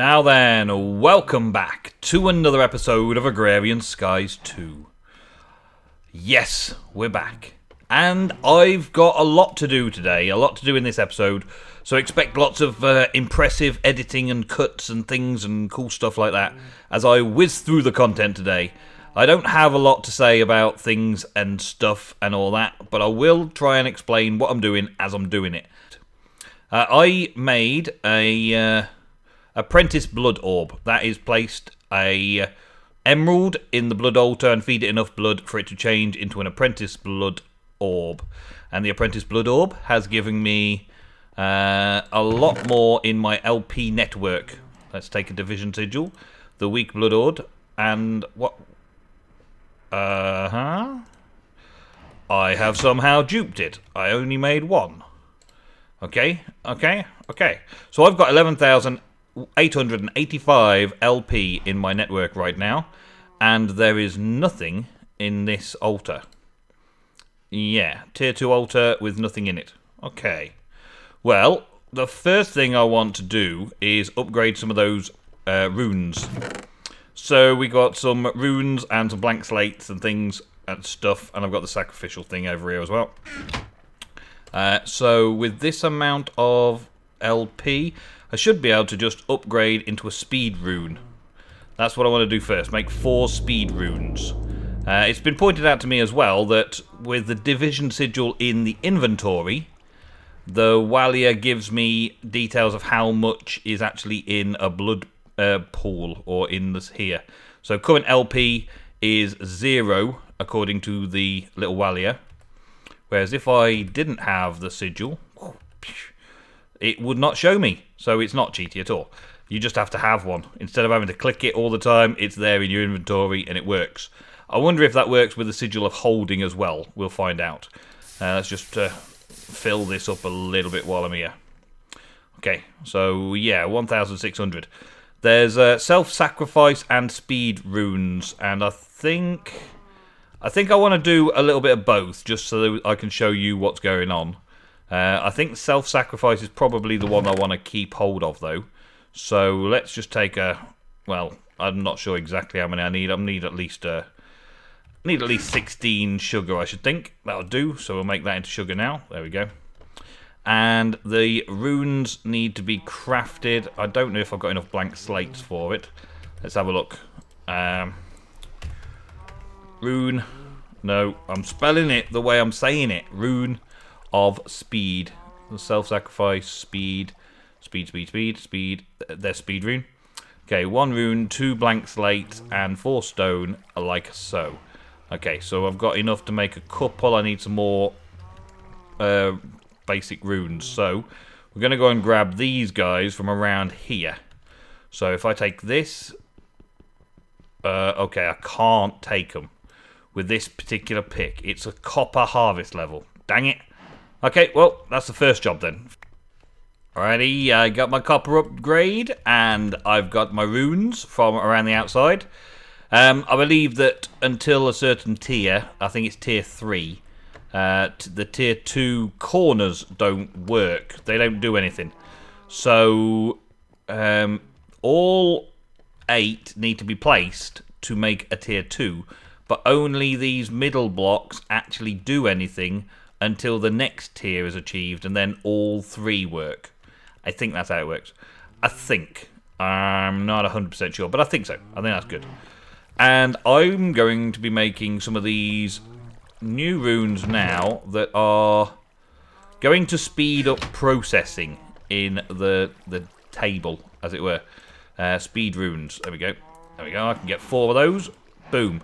Now then, welcome back to another episode of Agrarian Skies 2. Yes, we're back. And I've got a lot to do today, a lot to do in this episode, so expect lots of impressive editing and cuts and things and cool stuff like that as I whiz through the content today. I don't have a lot to say about things and stuff and all that, but I will try and explain what I'm doing as I'm doing it. I made a apprentice blood orb. That is placed a emerald in the blood altar and feed it enough blood for it to change into an apprentice blood orb. And the apprentice blood orb has given me a lot more in my LP network. Let's take a division sigil, the weak blood orb, and what? I have somehow duped it. I only made one. Okay. So I've got 11,885 LP in my network right now, and there is nothing in this altar. Yeah, tier 2 altar with nothing in it. Okay. Well, the first thing I want to do is upgrade some of those runes. So we got some runes and some blank slates and things and stuff, and I've got the sacrificial thing over here as well. So with this amount of LP, I should be able to just upgrade into a speed rune. That's what I want to do first, make 4 speed runes. It's been pointed out to me as well that with the division sigil in the inventory, the Walia gives me details of how much is actually in a blood pool or in this here. So current LP is 0 according to the little Walia, whereas if I didn't have the sigil, it would not show me. So it's not cheaty at all. You just have to have one. Instead of having to click it all the time, it's there in your inventory and it works. I wonder if that works with the Sigil of Holding as well. We'll find out. Let's just fill this up a little bit while I'm here. Okay, so yeah, 1,600. There's self-sacrifice and speed runes, and I think I want to do a little bit of both, just so that I can show you what's going on. I think self-sacrifice is probably the one I want to keep hold of, though. So let's just take a... Well, I'm not sure exactly how many I need. I need at least 16 sugar, I should think. That'll do. So we'll make that into sugar now. There we go. And the runes need to be crafted. I don't know if I've got enough blank slates for it. Let's have a look. Rune. No, I'm spelling it the way I'm saying it. Rune of speed. The self-sacrifice, speed. There's speed rune. Okay, 1 rune, 2 blank slates, and 4 stone, like so. Okay, so I've got enough to make a couple. I need some more basic runes. So we're going to go and grab these guys from around here. So if I take this... okay, I can't take them with this particular pick. It's a copper harvest level. Dang it. Okay, well, that's the first job then. Alrighty, I got my copper upgrade, and I've got my runes from around the outside. I believe that until a certain tier, I think it's tier 3, the tier 2 corners don't work. They don't do anything. So, all 8 need to be placed to make a tier 2, but only these middle blocks actually do anything until the next tier is achieved, and then all 3 work. I think that's how it works. I think. I'm not 100% sure, but I think so. I think that's good. And I'm going to be making some of these new runes now that are going to speed up processing in the table, as it were. Speed runes. There we go. There we go. I can get 4 of those. Boom.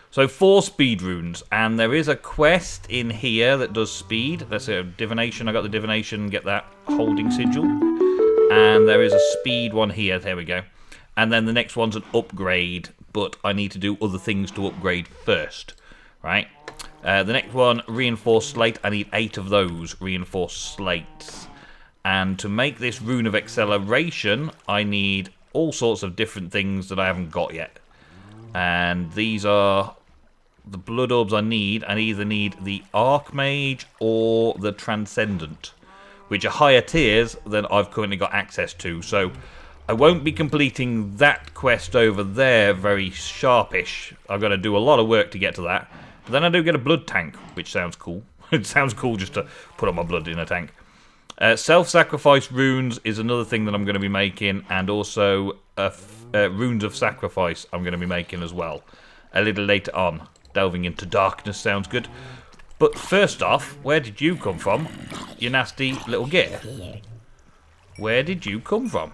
So 4 speed runes, and there is a quest in here that does speed. Let's say divination. I got the divination. Get that holding sigil, and there is a speed one here. There we go. And then the next one's an upgrade, but I need to do other things to upgrade first, right? The next one, reinforced slate. I need 8 of those reinforced slates, and to make this rune of acceleration, I need all sorts of different things that I haven't got yet. And these are the blood orbs I need. I either need the Archmage or the Transcendent, which are higher tiers than I've currently got access to. So I I won't be completing that quest over there very sharpish. I've got to do a lot of work to get to that. But then I do get a blood tank, which sounds cool. It sounds cool just to put all my blood in a tank. Self-sacrifice runes is another thing that I'm going to be making, and also runes of sacrifice I'm going to be making as well. A little later on. Delving into darkness sounds good. But first off, where did you come from, you nasty little git? Where did you come from?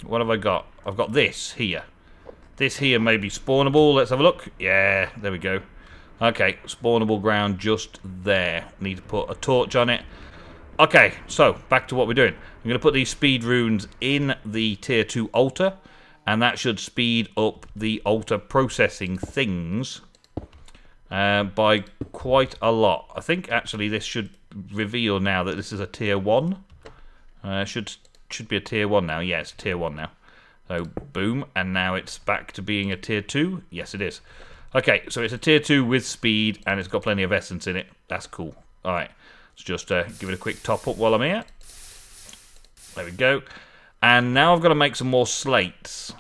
What have I got? I've got this here. This here may be spawnable. Let's have a look. Yeah, there we go. Okay, spawnable ground just there. Need to put a torch on it. Okay, so back to what we're doing. I'm going to put these speed runes in the tier 2 altar, and that should speed up the altar processing things by quite a lot. I think actually this should reveal now that this is a tier 1. Should be a tier 1 now. Yeah, it's tier 1 now. So, boom. And now it's back to being a tier 2. Yes, it is. Okay, so it's a tier 2 with speed, and it's got plenty of essence in it. That's cool. Alright, let's just give it a quick top up while I'm here. There we go. And now I've got to make some more slates.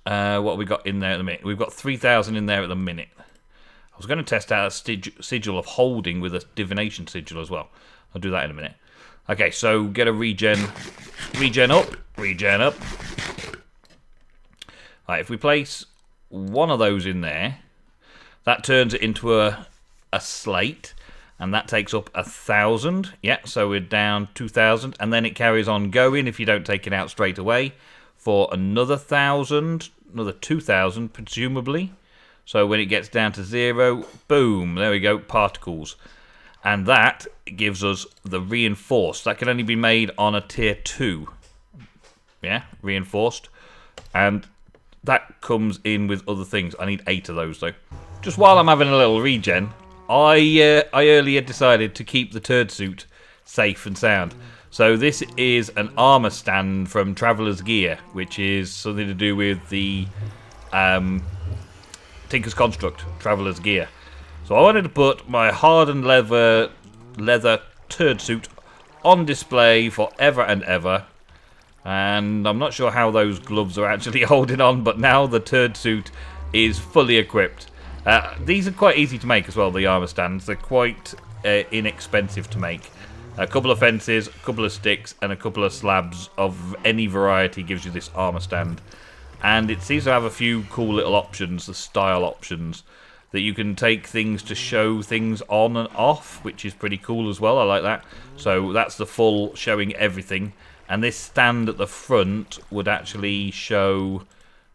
What have we got in there at the minute? We've got 3,000 in there at the minute. I was going to test out a Sigil of Holding with a Divination Sigil as well. I'll do that in a minute. Okay, so get a regen up. Right, if we place one of those in there, that turns it into a slate, and that takes up 1,000. Yeah, so we're down 2,000, and then it carries on going if you don't take it out straight away for another 1,000, another 2,000 presumably. So when it gets down to 0, boom, there we go, particles. And that gives us the reinforced. That can only be made on a tier 2. Yeah, reinforced. And that comes in with other things. I need 8 of those, though. Just while I'm having a little regen, I earlier decided to keep the turd suit safe and sound. So this is an armor stand from Traveller's Gear, which is something to do with the Tinker's Construct, Traveller's Gear. So I wanted to put my hardened leather turd suit on display forever and ever. And I'm not sure how those gloves are actually holding on, but now the turd suit is fully equipped. These are quite easy to make as well, the armor stands. They're quite inexpensive to make. A couple of fences, a couple of sticks, and a couple of slabs of any variety gives you this armor stand. And it seems to have a few cool little options, the style options, that you can take things to show things on and off, which is pretty cool as well. I like that. So that's the full showing everything. And this stand at the front would actually show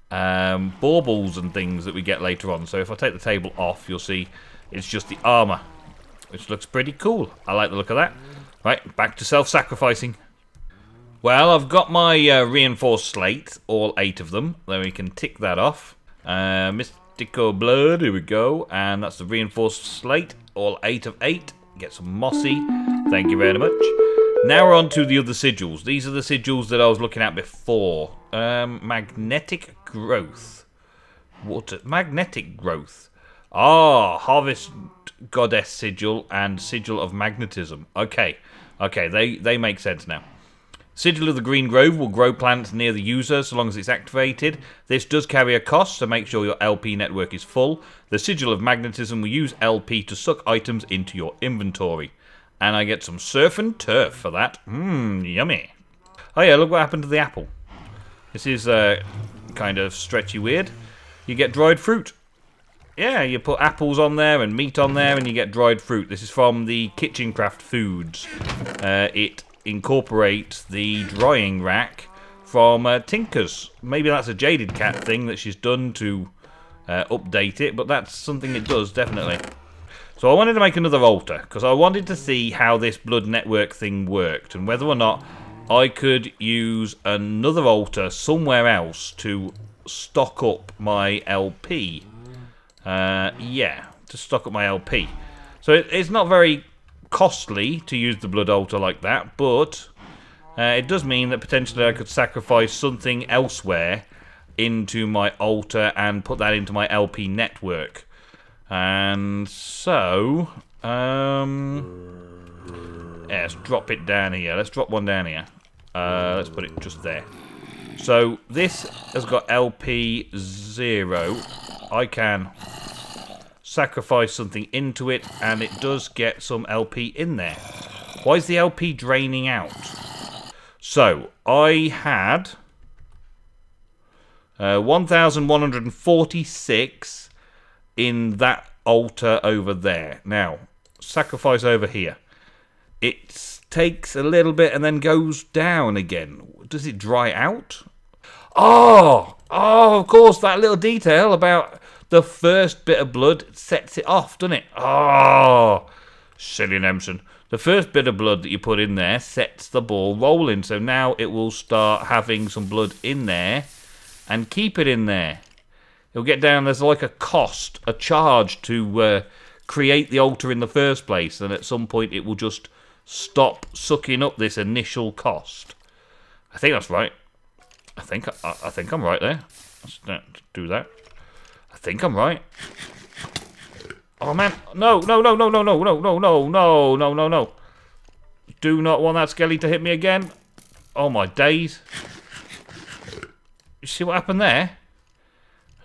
baubles and things that we get later on. So if I take the table off, you'll see it's just the armor, which looks pretty cool. I like the look of that. Right, back to self-sacrificing. Well, I've got my reinforced slate, all 8 of them. Then we can tick that off. Mystical Blood, here we go. And that's the reinforced slate, all 8 of 8. Get some mossy. Thank you very much. Now we're on to the other sigils. These are the sigils that I was looking at before. Magnetic Growth. Magnetic Growth. Ah, Harvest Goddess Sigil and Sigil of Magnetism. Okay, they make sense now. Sigil of the Green Grove will grow plants near the user so long as it's activated. This does carry a cost, so make sure your LP network is full. The Sigil of Magnetism will use LP to suck items into your inventory. And I get some surf and turf for that. Yummy. Oh yeah, look what happened to the apple. This is kind of stretchy weird. You get dried fruit. Yeah, you put apples on there and meat on there and you get dried fruit. This is from the Kitchen Craft Foods. It incorporates the drying rack from Tinker's. Maybe that's a Jaded Cat thing that she's done to update it, but that's something it does, definitely. So I wanted to make another altar, because I wanted to see how this blood network thing worked, and whether or not I could use another altar somewhere else to stock up my LP. Yeah, to stock up my LP. So it's not very costly to use the blood altar like that, but it does mean that potentially I could sacrifice something elsewhere into my altar and put that into my LP network. And so, yeah, let's drop it down here. Let's drop one down here. Let's put it just there. So this has got LP 0. I can sacrifice something into it, and it does get some LP in there. Why is the LP draining out? So I had 1,146 in that altar over there. Now, sacrifice over here. It takes a little bit and then goes down again. Does it dry out? Oh, of course, that little detail about the first bit of blood sets it off, doesn't it? Oh, silly Nemsun. The first bit of blood that you put in there sets the ball rolling. So now it will start having some blood in there and keep it in there. It'll get down, there's like a cost, a charge to create the altar in the first place. And at some point it will just stop sucking up this initial cost. I think that's right. I think I'm right there. Let's do that. I think I'm right. Oh man, no. Do not want that skelly to hit me again. Oh my days. You see what happened there?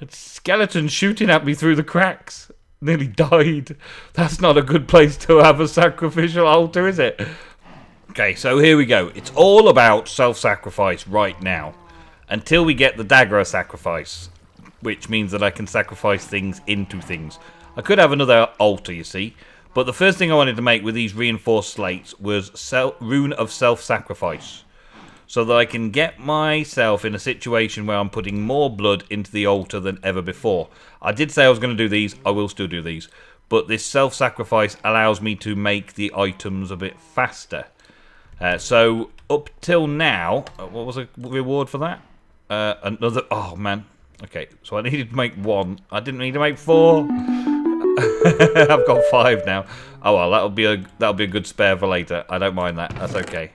A skeleton shooting at me through the cracks. Nearly died. That's not a good place to have a sacrificial altar, is it? Okay, so here we go. It's all about self-sacrifice right now. Until we get the Dagger of Sacrifice. Which means that I can sacrifice things into things. I could have another altar, you see. But the first thing I wanted to make with these reinforced slates was Rune of Self-Sacrifice. So that I can get myself in a situation where I'm putting more blood into the altar than ever before. I did say I was going to do these. I will still do these. But this self-sacrifice allows me to make the items a bit faster. So up till now, what was the reward for that? Another. Oh man. Okay, so I needed to make 1. I didn't need to make 4. I've got 5 now. Oh well, that'll be a good spare for later. I don't mind that. That's okay.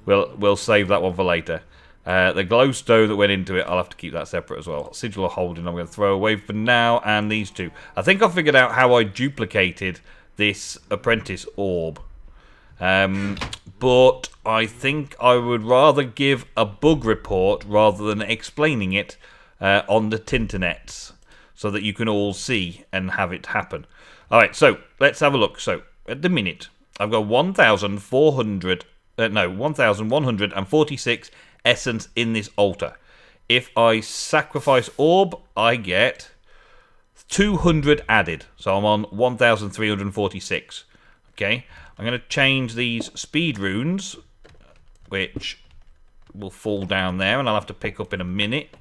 We'll save that one for later. The glowstone that went into it, I'll have to keep that separate as well. Sigil of Holding, I'm going to throw away for now, and these 2. I think I figured out how I duplicated this apprentice orb. But I think I would rather give a bug report rather than explaining it on the Tinternets, so that you can all see and have it happen. Alright, so let's have a look. So at the minute, I've got 1,146 essence in this altar. If I sacrifice orb, I get 200 added. So I'm on 1,346. Okay, I'm going to change these speed runes, which will fall down there, and I'll have to pick up in a minute.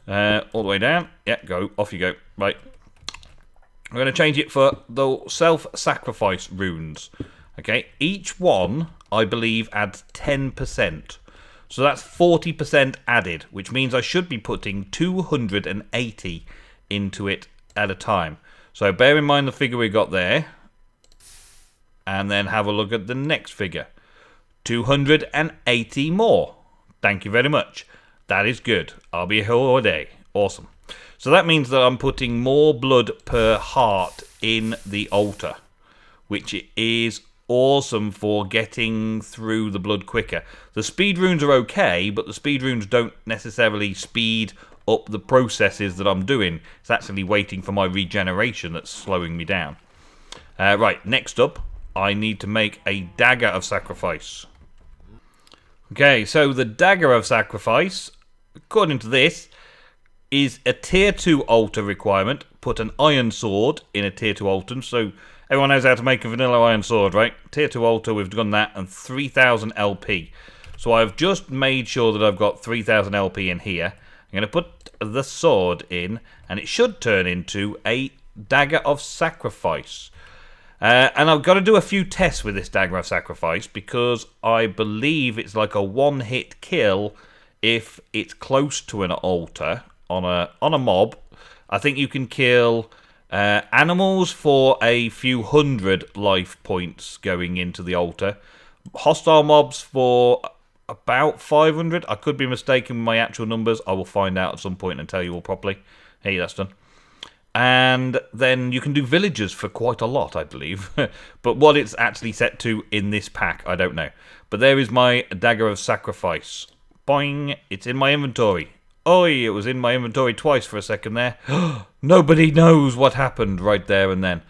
All the way down. Yeah, go. Off you go. Right. I'm going to change it for the self-sacrifice runes. Okay, each one, I believe, adds 10%. So that's 40% added, which means I should be putting 280 into it at a time. So bear in mind the figure we got there. And then have a look at the next figure. 280 more. Thank you very much. That is good. I'll be here all day. Awesome. So that means that I'm putting more blood per heart in the altar, which is awesome for getting through the blood quicker. The speed runes are okay, but the speed runes don't necessarily speed up the processes that I'm doing. It's actually waiting for my regeneration that's slowing me down. Right, next up, I need to make a Dagger of Sacrifice. Okay, so the Dagger of Sacrifice, according to this, is a tier 2 altar requirement. Put an iron sword in a tier 2 altar. So everyone knows how to make a vanilla iron sword, right? Tier 2 altar, we've done that, and 3,000 LP. So I've just made sure that I've got 3,000 LP in here. I'm going to put the sword in, and it should turn into a Dagger of Sacrifice. And I've got to do a few tests with this Dagger of Sacrifice, because I believe it's like a one-hit kill if it's close to an altar on a mob. I think you can kill animals for a few hundred life points going into the altar. Hostile mobs for about 500. I could be mistaken with my actual numbers. I will find out at some point and tell you all properly. Hey, that's done. And then you can do villagers for quite a lot, I believe. But what it's actually set to in this pack, I don't know. But there is my Dagger of Sacrifice. Boing! It's in my inventory. Oi! It was in my inventory twice for a second there. Nobody knows what happened right there and then.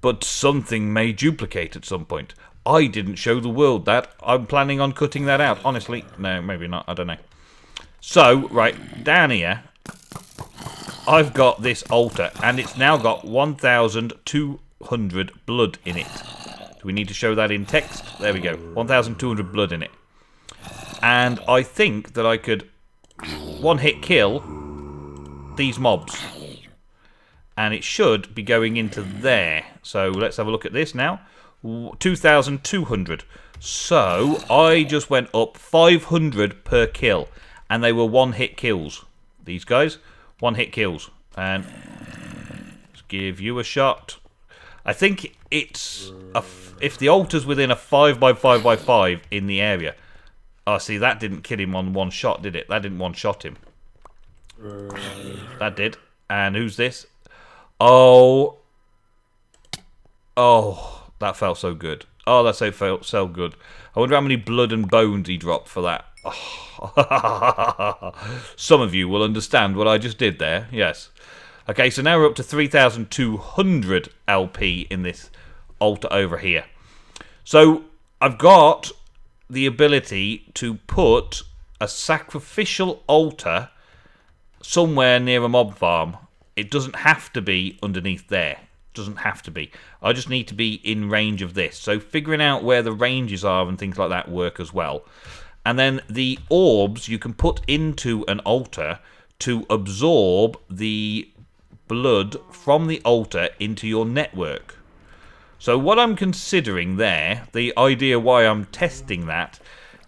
But something may duplicate at some point. I didn't show the world that. I'm planning on cutting that out. Honestly, no, maybe not. I don't know. So, right, down here, I've got this altar, and it's now got 1,200 blood in it. Do we need to show that in text? There we go. 1,200 blood in it. And I think that I could one-hit kill these mobs. And it should be going into there. So let's have a look at this now. 2,200. So I just went up 500 per kill. And they were one-hit kills. These guys, one-hit kills. And let's give you a shot. I think it's if the altar's within a 5x5x5 in the area. Oh, see, that didn't kill him on one shot, did it? That didn't one-shot him. That did. And who's this? Oh, that felt so good. Oh, that felt so good. I wonder how many blood and bones he dropped for that. Oh. Some of you will understand what I just did there. Yes. Okay, so now we're up to 3,200 LP in this altar over here. So I've got the ability to put a sacrificial altar somewhere near a mob farm. It doesn't have to be underneath there. It doesn't have to be. I just need to be in range of this. So figuring out where the ranges are and things like that work as well. And then the orbs you can put into an altar to absorb the blood from the altar into your network. So what I'm considering there, the idea why I'm testing that,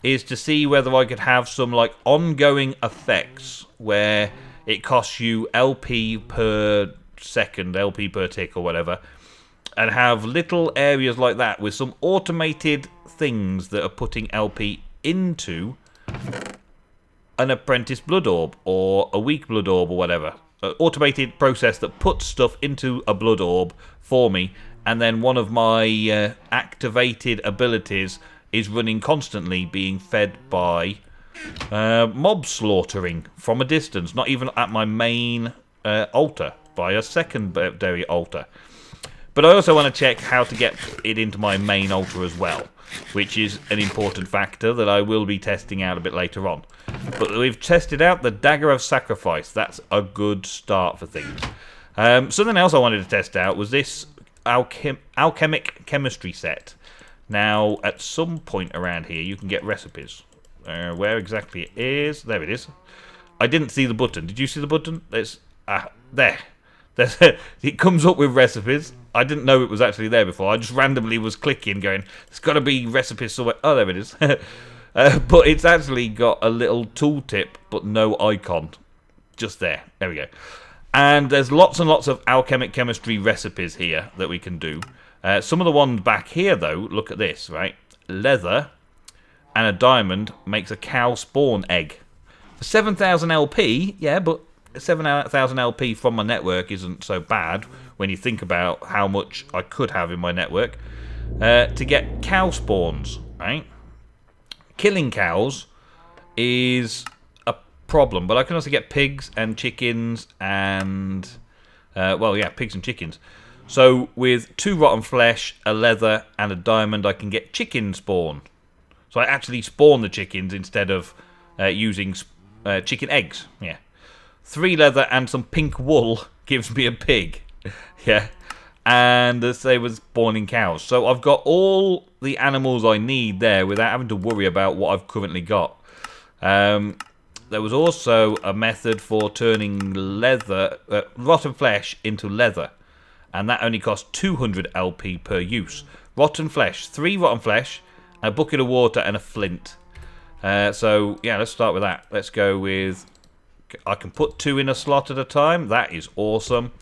is to see whether I could have some like ongoing effects where it costs you LP per second, LP per tick or whatever, and have little areas like that with some automated things that are putting LP into an apprentice blood orb or a weak blood orb or whatever. An automated process that puts stuff into a blood orb for me, and then one of my activated abilities is running constantly, being fed by mob slaughtering from a distance, not even at my main altar, by a secondary altar. But I also want to check how to get it into my main altar as well, which is an important factor that I will be testing out a bit later on. But we've tested out the Dagger of Sacrifice. That's a good start for things. Something else I wanted to test out was this alchemic chemistry set. Now, at some point around here, you can get recipes. Where exactly it is? There it is. I didn't see the button. Did you see the button? It's there. It comes up with recipes. I didn't know it was actually there before. I just randomly was clicking, going, there's got to be recipes somewhere. Oh, there it is. But it's actually got a little tooltip, but no icon. Just there. There we go. And there's lots and lots of alchemic chemistry recipes here that we can do. Some of the ones back here, though, look at this, right? Leather and a diamond makes a cow spawn egg. For 7,000 LP, yeah, but 7,000 LP from my network isn't so bad when you think about how much I could have in my network. To get cow spawns, right? Killing cows is a problem, but I can also get pigs and chickens and... pigs and chickens. So with 2 rotten flesh, a leather, and a diamond, I can get chicken spawn. So I actually spawn the chickens instead of using chicken eggs. Yeah. 3 leather and some pink wool gives me a pig. Yeah. And the same with spawning cows. So I've got all the animals I need there without having to worry about what I've currently got. There was also a method for turning leather, rotten flesh into leather. And that only costs 200 LP per use. Rotten flesh. 3 rotten flesh, a bucket of water, and a flint. So, yeah, let's start with that. Let's go with... I can put 2 in a slot at a time. That is awesome.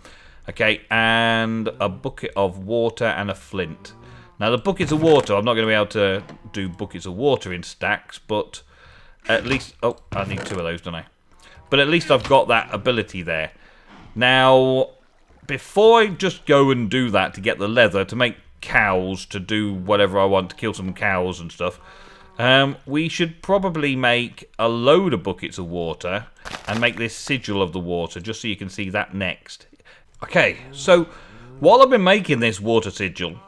Okay, and a bucket of water and a flint. Now, the buckets of water, I'm not going to be able to do buckets of water in stacks, but at least... Oh, I need 2 of those, don't I? But at least I've got that ability there. Now... before I just go and do that to get the leather, to make cows, to do whatever I want, to kill some cows and stuff, we should probably make a load of buckets of water and make this Sigil of the Water, just so you can see that next. Okay, so while I've been making this water sigil,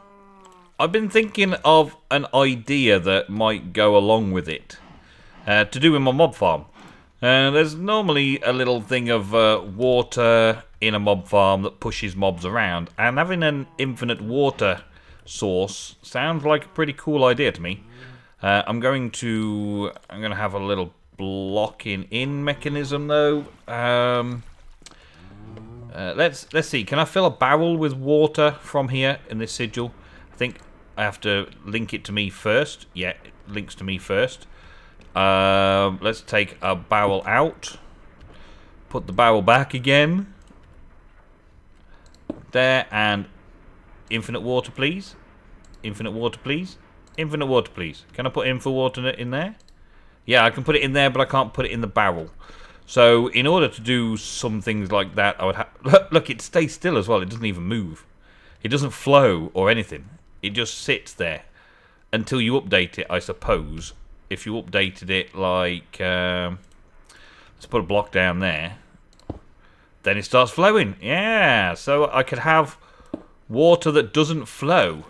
I've been thinking of an idea that might go along with it, to do with my mob farm. There's normally a little thing of water in a mob farm that pushes mobs around, and having an infinite water source sounds like a pretty cool idea to me. I'm going to have a little blocking in mechanism though. Let's see. Can I fill a barrel with water from here in this sigil? I think I have to link it to me first. Yeah, it links to me first. Let's take a barrel out. Put the barrel back again. There, and infinite water, please. Infinite water, please. Infinite water, please. Can I put infinite water in there? Yeah, I can put it in there, but I can't put it in the barrel. So, in order to do some things like that, I would have... Look, it stays still as well. It doesn't even move. It doesn't flow or anything. It just sits there until you update it, I suppose. If you updated it like... let's put a block down there. Then it starts flowing. Yeah, so I could have water that doesn't flow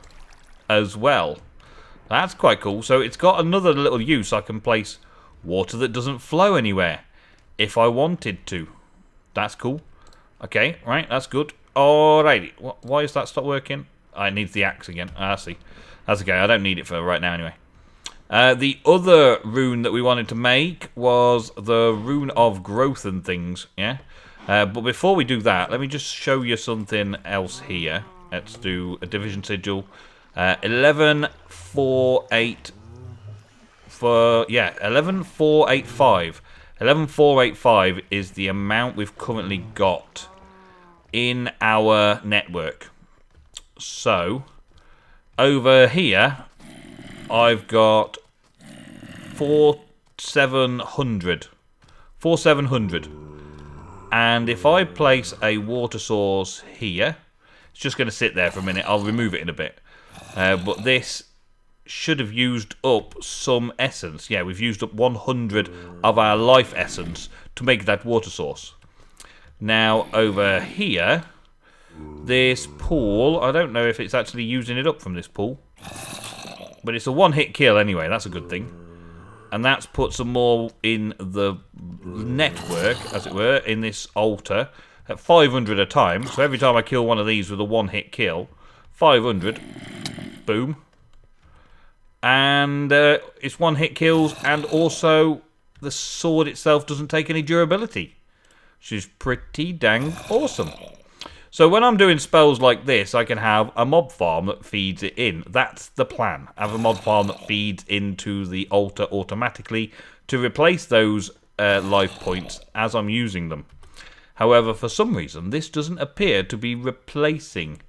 as well. That's quite cool. So it's got another little use. I can place water that doesn't flow anywhere if I wanted to. That's cool. Okay, right, that's good. Alrighty. Why is that stop working? I need the axe again. I see. That's okay. I don't need it for right now anyway. The other rune that we wanted to make was the rune of growth and things. Yeah. But before we do that, let me just show you something else here. Let's do a division sigil. 11485. 11485 is the amount we've currently got in our network. So over here I've got 4700. And if I place a water source here, it's just going to sit there for a minute. I'll remove it in a bit. But this should have used up some essence. Yeah, we've used up 100 of our life essence to make that water source. Now, over here, this pool, I don't know if it's actually using it up from this pool. But it's a one-hit kill anyway, that's a good thing. And that's put some more in the network, as it were, in this altar, at 500 a time. So every time I kill one of these with a one-hit kill, 500, boom. And it's one-hit kills, and also the sword itself doesn't take any durability, which is pretty dang awesome. So when I'm doing spells like this, I can have a mob farm that feeds it in. That's the plan. Have a mob farm that feeds into the altar automatically to replace those life points as I'm using them. However, for some reason, this doesn't appear to be replacing.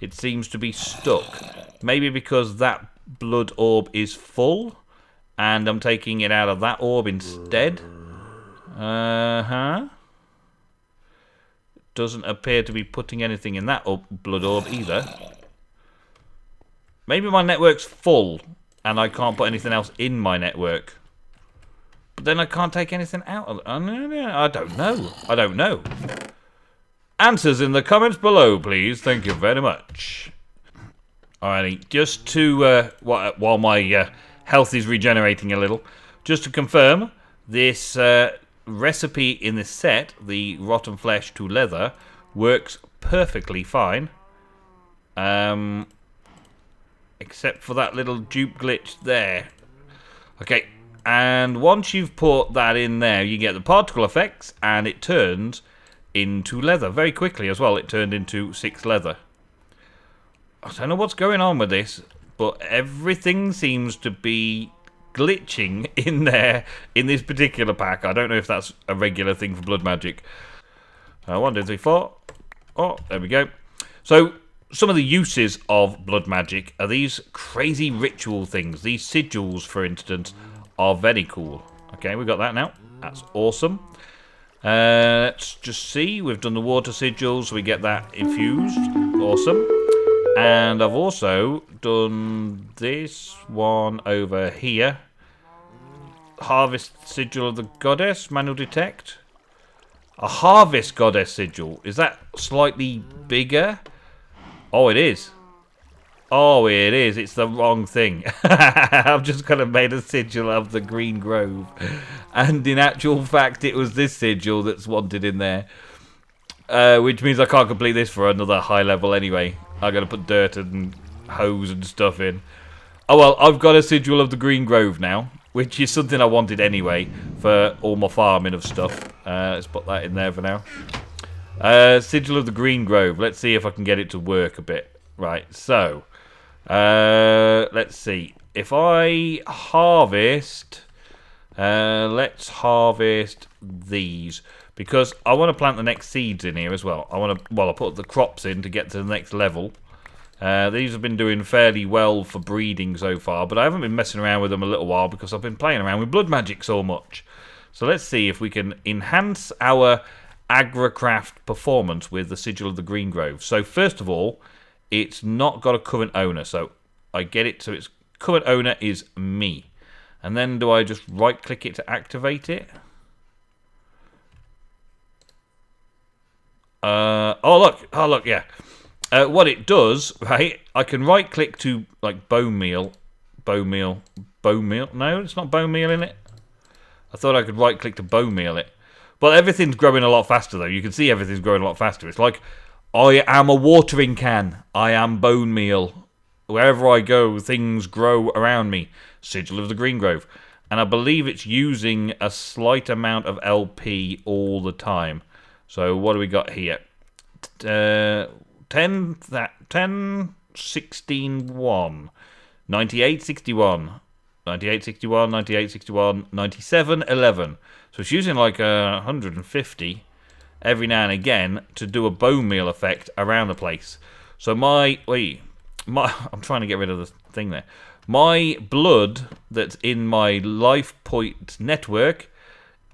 It seems to be stuck. Maybe because that blood orb is full, and I'm taking it out of that orb instead. Doesn't appear to be putting anything in that blood orb either. Maybe my network's full and I can't put anything else in my network. But then I can't take anything out of it. I don't know. I don't know. Answers in the comments below, please. Thank you very much. Alrighty, just to, while my health is regenerating a little, just to confirm, this recipe in this set, the rotten flesh to leather, works perfectly fine, except for that little dupe glitch there. Okay, and once you've put that in there, you get the particle effects, and it turns into leather very quickly as well. It turned into 6 leather. I don't know what's going on with this, but everything seems to be glitching in there in this particular pack. I don't know if that's a regular thing for blood magic. 1, 2, 3, 4. Oh, there we go. So some of the uses of blood magic are these crazy ritual things. These sigils, for instance, are very cool. Okay, we got that now. That's awesome. Let's just see. We've done the water sigils, so we get that infused. Awesome. And I've also done this one over here. Harvest Sigil of the Goddess, manual detect. A Harvest Goddess Sigil. Is that slightly bigger? Oh, it is. Oh, it is. It's the wrong thing. I've just kind of made a sigil of the Green Grove. And in actual fact, it was this sigil that's wanted in there. Which means I can't complete this for another high level anyway. I've got to put dirt and hose and stuff in. Oh well, I've got a sigil of the Green Grove now. Which is something I wanted anyway for all my farming of stuff. Let's put that in there for now. Sigil of the Green Grove. Let's see if I can get it to work a bit. Right, so... let's see. If I harvest, let's harvest these because I want to plant the next seeds in here as well. I'll put the crops in to get to the next level. These have been doing fairly well for breeding so far, but I haven't been messing around with them a little while because I've been playing around with blood magic so much. So let's see if we can enhance our agricraft performance with the Sigil of the Green Grove. So first of all, it's not got a current owner, so I get it. So its current owner is me. And then do I just right-click it to activate it? Oh look, yeah. What it does, right? I can right-click to like bone meal. No, it's not bone meal in it. I thought I could right-click to bone meal it. But everything's growing a lot faster, though. You can see everything's growing a lot faster. It's like I am a watering can. I am bone meal. Wherever I go, things grow around me. Sigil of the Green Grove. And I believe it's using a slight amount of LP all the time. So what do we got here? 10, 16, 1. 98, 61. 98, 61, 98, 61, 97, 11. So it's using like 150 every now and again to do a bone meal effect around the place. So I'm trying to get rid of the thing there. My blood that's in my life point network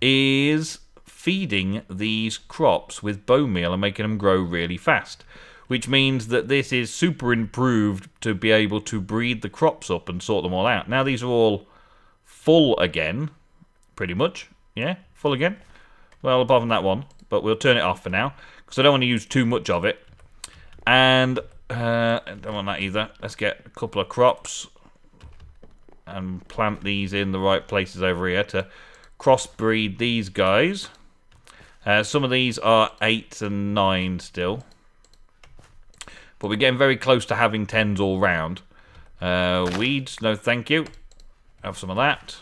is feeding these crops with bone meal and making them grow really fast. Which means that this is super improved to be able to breed the crops up and sort them all out. Now these are all full again, pretty much. Yeah, full again. Well, apart from that one. But we'll turn it off for now, because I don't want to use too much of it. And I don't want that either. Let's get a couple of crops and plant these in the right places over here to crossbreed these guys. Some of these are 8 and 9 still. But we're getting very close to having 10s all round. Weeds, no thank you. Have some of that.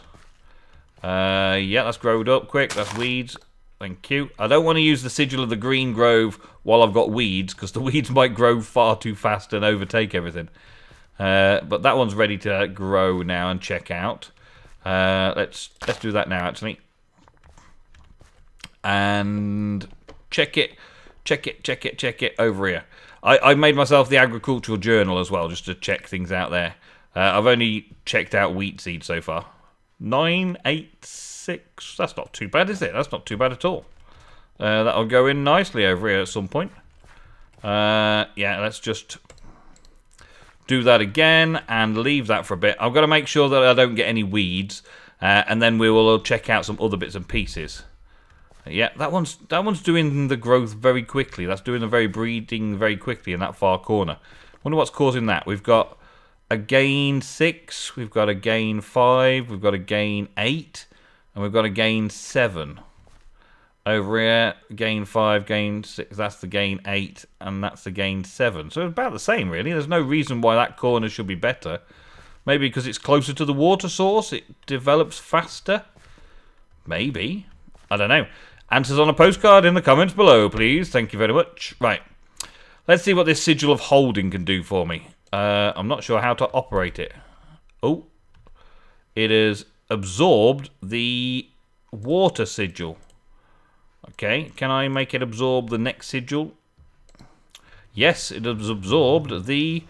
Yeah, that's growed up quick. That's weeds. Thank you. I don't want to use the Sigil of the Green Grove while I've got weeds, because the weeds might grow far too fast and overtake everything. But that one's ready to grow now and check out. Let's do that now, actually. And check it over here. I made myself the agricultural journal as well, just to check things out there. I've only checked out wheat seed so far. 986. That's not too bad, is it? That's not too bad at all. That'll go in nicely over here at some point. Yeah, let's just do that again and leave that for a bit. I've got to make sure that I don't get any weeds, and then we will check out some other bits and pieces. Yeah, that one's doing the growth very quickly. That's doing the very breeding very quickly in that far corner. Wonder what's causing that. We've got a gain 6, we've got a gain 5, we've got a gain 8, and we've got a gain 7. Over here, gain 5, gain 6, that's the gain 8, and that's the gain 7. So it's about the same, really. There's no reason why that corner should be better. Maybe because it's closer to the water source, it develops faster? Maybe. I don't know. Answers on a postcard in the comments below, please. Thank you very much. Right. Let's see what this Sigil of Holding can do for me. I'm not sure how to operate it. Oh. It has absorbed the water sigil. Okay. Can I make it absorb the next sigil? Yes, it has absorbed the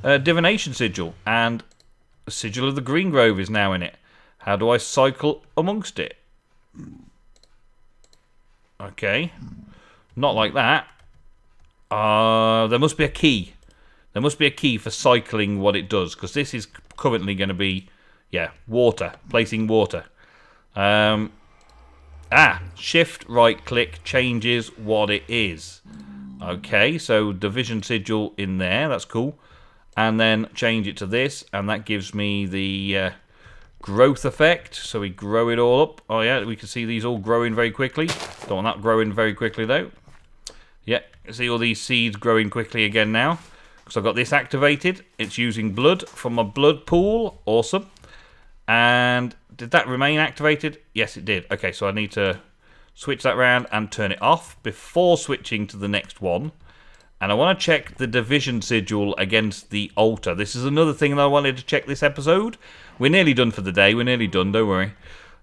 divination sigil. And the Sigil of the Green Grove is now in it. How do I cycle amongst it? Okay. Not like that. There must be a key. There must be a key for cycling what it does, because this is currently going to be, yeah, water. Placing water. Shift right click changes what it is. Okay, so division sigil in there, that's cool. And then change it to this, and that gives me the growth effect. So we grow it all up. Oh yeah, we can see these all growing very quickly. Don't want that growing very quickly though. Yeah, see all these seeds growing quickly again now. Because I've got this activated. It's using blood from a blood pool. Awesome. And did that remain activated? Yes, it did. Okay, so I need to switch that round and turn it off before switching to the next one. And I want to check the division sigil against the altar. This is another thing that I wanted to check this episode. We're nearly done for the day. We're nearly done, don't worry.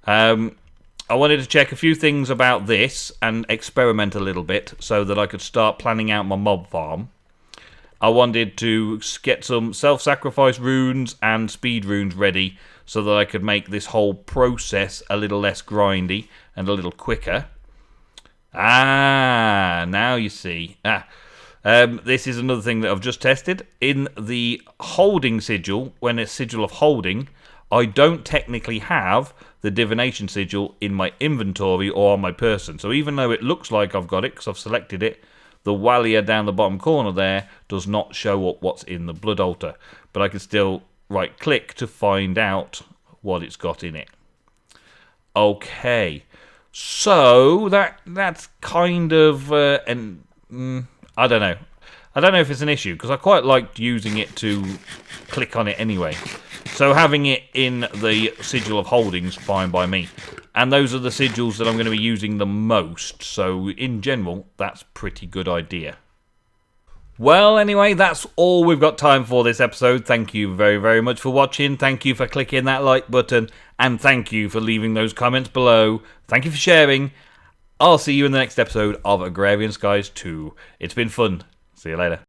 I wanted to check a few things about this and experiment a little bit so that I could start planning out my mob farm. I wanted to get some self-sacrifice runes and speed runes ready so that I could make this whole process a little less grindy and a little quicker. Now you see. This is another thing that I've just tested. In the holding sigil, when it's Sigil of Holding, I don't technically have the divination sigil in my inventory or on my person. So even though it looks like I've got it, because I've selected it, the Walia down the bottom corner there does not show up what's in the blood altar. But I can still right-click to find out what it's got in it. Okay. So that's kind of I don't know. I don't know if it's an issue, because I quite liked using it to click on it anyway. So having it in the Sigil of Holding's fine by me. And those are the sigils that I'm going to be using the most. So in general, that's a pretty good idea. Well, anyway, that's all we've got time for this episode. Thank you very, very much for watching. Thank you for clicking that like button. And thank you for leaving those comments below. Thank you for sharing. I'll see you in the next episode of Agrarian Skies 2. It's been fun. See you later.